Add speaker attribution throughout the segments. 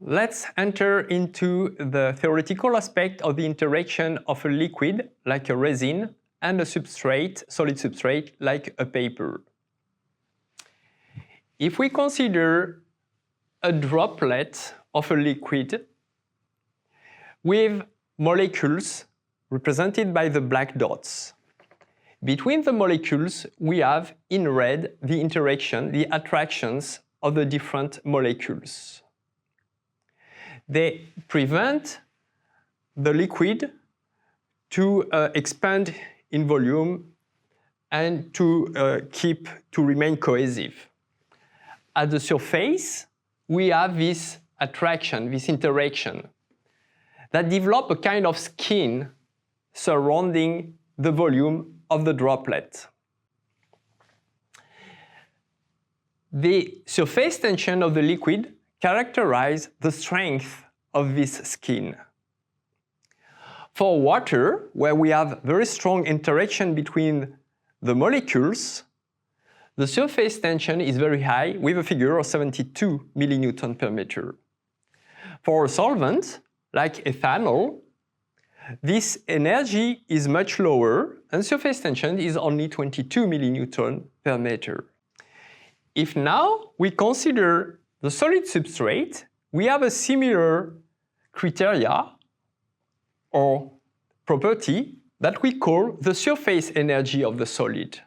Speaker 1: Let's enter into the theoretical aspect of the interaction of a liquid, like a resin, and a substrate, solid substrate, like a paper. If we consider a droplet of a liquid with molecules represented by the black dots, between the molecules we have in red the interaction, the attractions of the different molecules. They prevent the liquid to expand in volume and to remain cohesive. At the surface, we have this attraction, this interaction, that develop a kind of skin surrounding the volume of the droplet. The surface tension of the liquid characterize the strength of this skin. For water, where we have very strong interaction between the molecules, the surface tension is very high with a figure of 72 millinewton per meter. For a solvent, like ethanol, this energy is much lower and surface tension is only 22 millinewton per meter. If now we consider the solid substrate, we have a similar criteria or property that we call the surface energy of the solid.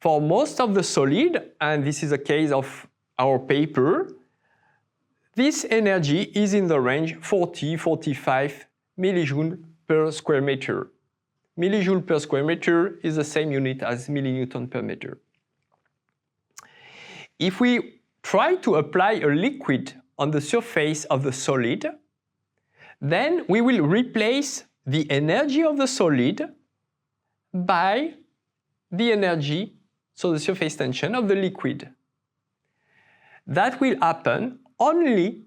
Speaker 1: For most of the solid, and this is a case of our paper, this energy is in the range 40–45 millijoule per square meter. Millijoule per square meter is the same unit as millinewton per meter. If we try to apply a liquid on the surface of the solid, then we will replace the energy of the solid by the energy, so the surface tension of the liquid. That will happen only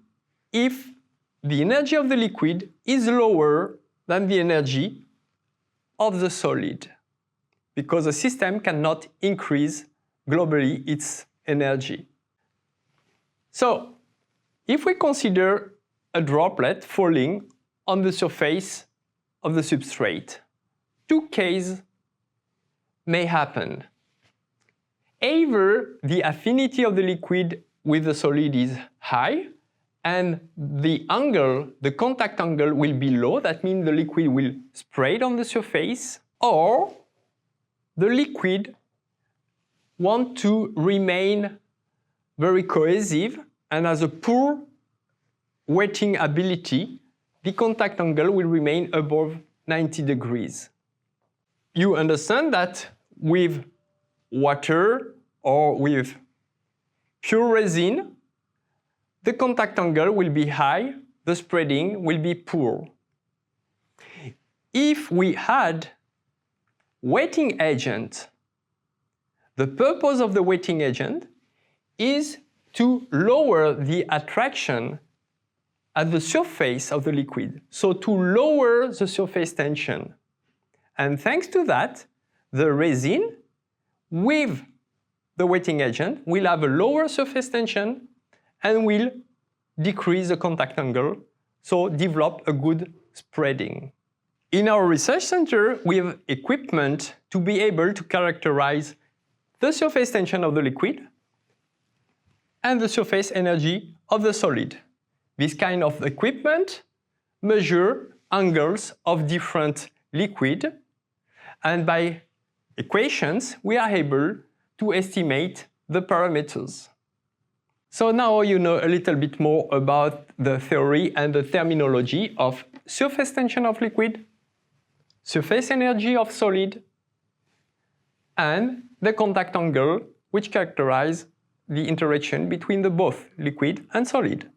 Speaker 1: if the energy of the liquid is lower than the energy of the solid, because the system cannot increase globally its energy. So, if we consider a droplet falling on the surface of the substrate, two cases may happen. Either the affinity of the liquid with the solid is high, and the angle, the contact angle will be low, that means the liquid will spread on the surface, or the liquid wants to remain very cohesive and has a poor wetting ability, the contact angle will remain above 90 degrees. You understand that with water or with pure resin, the contact angle will be high, the spreading will be poor. If we add wetting agent, the purpose of the wetting agent is to lower the attraction at the surface of the liquid, so to lower the surface tension. And thanks to that, the resin with the wetting agent will have a lower surface tension and will decrease the contact angle, so develop a good spreading. In our research center, we have equipment to be able to characterize the surface tension of the liquid and the surface energy of the solid. This kind of equipment measure angles of different liquid, and by equations we are able to estimate the parameters. So now you know a little bit more about the theory and the terminology of surface tension of liquid, surface energy of solid, and the contact angle, which characterize the interaction between the both liquid and solid.